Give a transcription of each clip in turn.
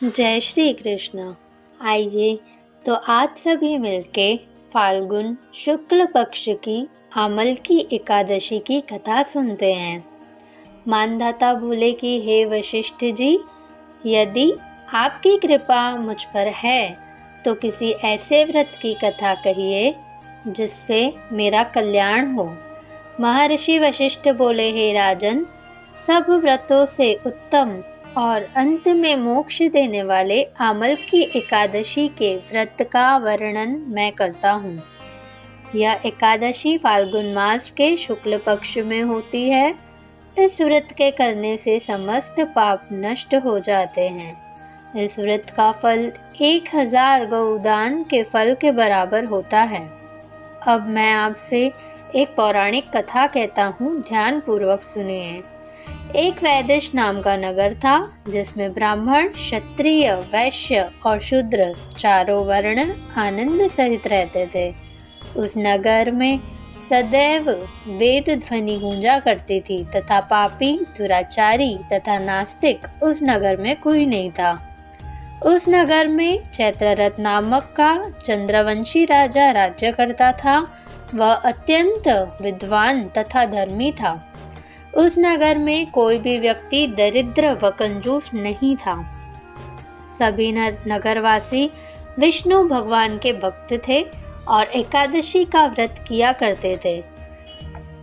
जय श्री कृष्ण। आइए तो आज सभी मिलके फाल्गुन शुक्ल पक्ष की अमल की एकादशी की कथा सुनते हैं। मानधाता बोले कि हे वशिष्ठ जी, यदि आपकी कृपा मुझ पर है तो किसी ऐसे व्रत की कथा कहिए जिससे मेरा कल्याण हो। महर्षि वशिष्ठ बोले, हे राजन, सब व्रतों से उत्तम और अंत में मोक्ष देने वाले अमल की एकादशी के व्रत का वर्णन मैं करता हूँ। यह एकादशी फाल्गुन मास के शुक्ल पक्ष में होती है। इस व्रत के करने से समस्त पाप नष्ट हो जाते हैं। इस व्रत का फल 1000 गौदान के फल के बराबर होता है। अब मैं आपसे एक पौराणिक कथा कहता हूँ, ध्यान पूर्वक सुनिए। एक वैदेश नाम का नगर था जिसमें ब्राह्मण, क्षत्रिय, वैश्य और शूद्र चारों वर्ण आनंद सहित रहते थे। उस नगर में सदैव वेद ध्वनि गूंजा करती थी तथा पापी, दुराचारी तथा नास्तिक उस नगर में कोई नहीं था। उस नगर में चैत्ररथ नामक का चंद्रवंशी राजा राज्य करता था। वह अत्यंत विद्वान तथा धर्मी था। उस नगर में कोई भी व्यक्ति दरिद्र व कंजूस नहीं था। सभी नगरवासी विष्णु भगवान के भक्त थे और एकादशी का व्रत किया करते थे।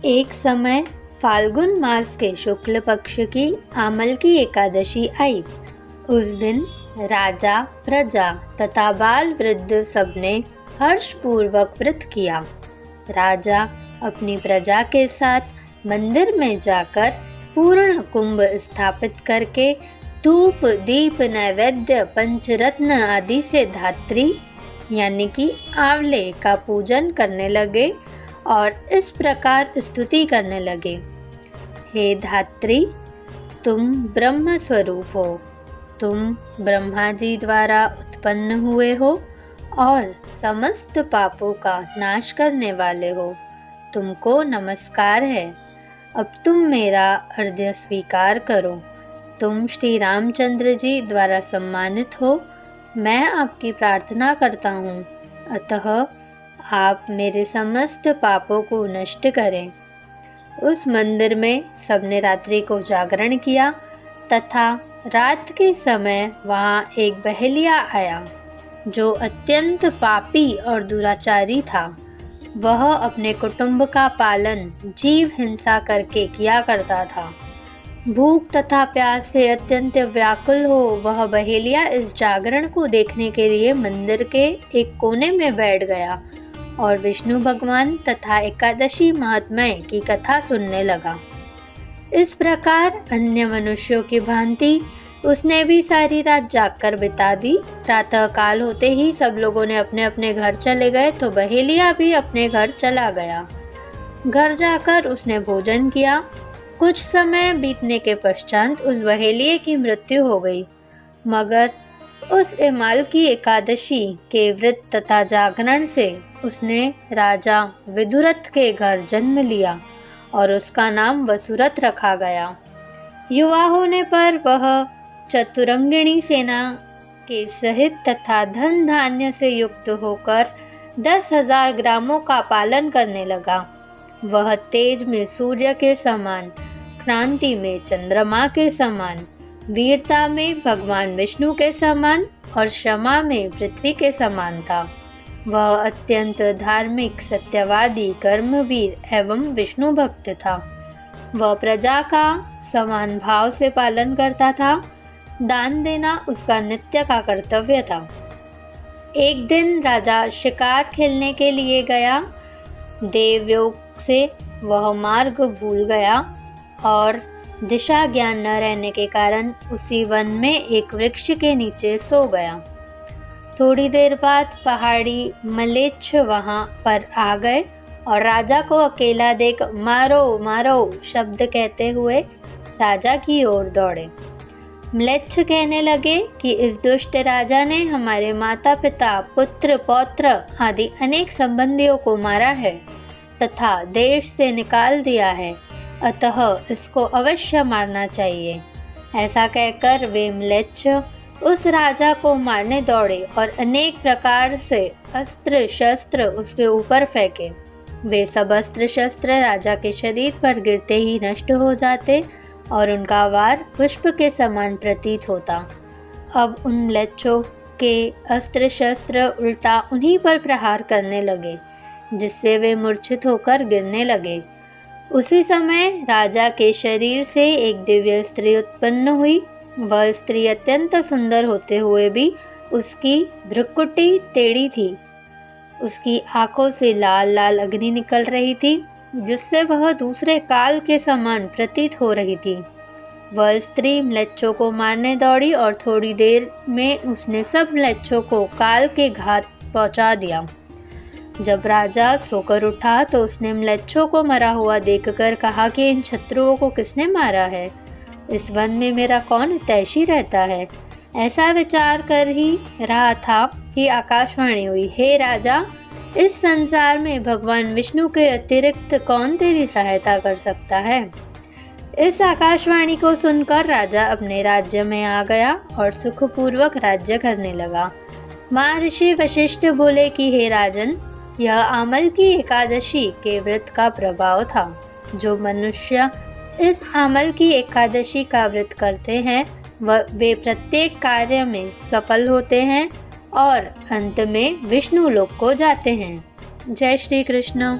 एक समय फाल्गुन मास के शुक्ल पक्ष की अमल की एकादशी आई। उस दिन राजा, प्रजा तथा बाल वृद्ध सबने हर्षपूर्वक व्रत किया। राजा अपनी प्रजा के साथ मंदिर में जाकर पूर्ण कुंभ स्थापित करके धूप, दीप, नैवेद्य, पंचरत्न आदि से धात्री यानी कि आंवले का पूजन करने लगे और इस प्रकार स्तुति करने लगे। हे धात्री, तुम ब्रह्म स्वरूप हो। तुम ब्रह्मा जी द्वारा उत्पन्न हुए हो और समस्त पापों का नाश करने वाले हो। तुमको नमस्कार है। अब तुम मेरा अर्घ्य स्वीकार करो। तुम श्री रामचंद्र जी द्वारा सम्मानित हो। मैं आपकी प्रार्थना करता हूँ, अतः आप मेरे समस्त पापों को नष्ट करें। उस मंदिर में सबने रात्रि को जागरण किया तथा रात के समय वहाँ एक बहेलिया आया जो अत्यंत पापी और दुराचारी था। वह अपने कुटुंब का पालन जीव हिंसा करके किया करता था। भूख तथा प्यास से अत्यंत व्याकुल हो वह बहेलिया इस जागरण को देखने के लिए मंदिर के एक कोने में बैठ गया और विष्णु भगवान तथा एकादशी महात्म्य की कथा सुनने लगा। इस प्रकार अन्य मनुष्यों की भांति उसने भी सारी रात जागकर बिता दी। प्रातः काल होते ही सब लोगों ने अपने अपने घर चले गए तो बहेलिया भी अपने घर चला गया। घर जाकर उसने भोजन किया। कुछ समय बीतने के पश्चात उस बहेलिये की मृत्यु हो गई, मगर उस एमाल की एकादशी के व्रत तथा जागरण से उसने राजा विदुरथ के घर जन्म लिया और उसका नाम वसुरथ रखा गया। युवा होने पर वह चतुरंगिणी सेना के सहित तथा धन धान्य से युक्त होकर 10,000 ग्रामों का पालन करने लगा। वह तेज में सूर्य के समान, क्रांति में चंद्रमा के समान, वीरता में भगवान विष्णु के समान और क्षमा में पृथ्वी के समान था। वह अत्यंत धार्मिक, सत्यवादी, कर्मवीर एवं विष्णु भक्त था। वह प्रजा का समान भाव से पालन करता था। दान देना उसका नित्य का कर्तव्य था। एक दिन राजा शिकार खेलने के लिए गया। देवयोग से वह मार्ग भूल गया और दिशा ज्ञान न रहने के कारण उसी वन में एक वृक्ष के नीचे सो गया। थोड़ी देर बाद पहाड़ी मलेच्छ वहां पर आ गए और राजा को अकेला देख मारो मारो शब्द कहते हुए राजा की ओर दौड़े। म्लेच्छ कहने लगे कि इस दुष्ट राजा ने हमारे माता पिता, पुत्र, पौत्र आदि अनेक संबंधियों को मारा है तथा देश से निकाल दिया है, अतः इसको अवश्य मारना चाहिए। ऐसा कहकर वे म्लेच्छ उस राजा को मारने दौड़े और अनेक प्रकार से अस्त्र शस्त्र उसके ऊपर फेंके। वे सब अस्त्र शस्त्र राजा के शरीर पर गिरते ही नष्ट हो जाते और उनका वार पुष्प के समान प्रतीत होता। अब उन म्लेच्छों के अस्त्र शस्त्र उल्टा उन्हीं पर प्रहार करने लगे, जिससे वे मूर्छित होकर गिरने लगे। उसी समय राजा के शरीर से एक दिव्य स्त्री उत्पन्न हुई। वह स्त्री अत्यंत सुंदर होते हुए भी उसकी भ्रुकुटी टेढ़ी थी। उसकी आंखों से लाल लाल अग्नि निकल रही थी, जिससे वह दूसरे काल के समान प्रतीत हो रही थी। वह स्त्री म्लेच्छों को मारने दौड़ी और थोड़ी देर में उसने सब म्लेच्छों को काल के घात पहुंचा दिया। जब राजा सोकर उठा तो उसने म्लेच्छों को मरा हुआ देखकर कहा कि इन शत्रुओं को किसने मारा है? इस वन में मेरा कौन हितैषी रहता है? ऐसा विचार कर ही रहा था कि आकाशवाणी हुई, हे राजा, इस संसार में भगवान विष्णु के अतिरिक्त कौन तेरी सहायता कर सकता है? इस आकाशवाणी को सुनकर राजा अपने राज्य में आ गया और सुखपूर्वक राज्य करने लगा। महर्षि वशिष्ठ बोले कि हे राजन, यह आमल की एकादशी के व्रत का प्रभाव था। जो मनुष्य इस आमल की एकादशी का व्रत करते हैं वे प्रत्येक कार्य में सफल होते हैं और अंत में विष्णु लोक को जाते हैं। जय श्री कृष्ण।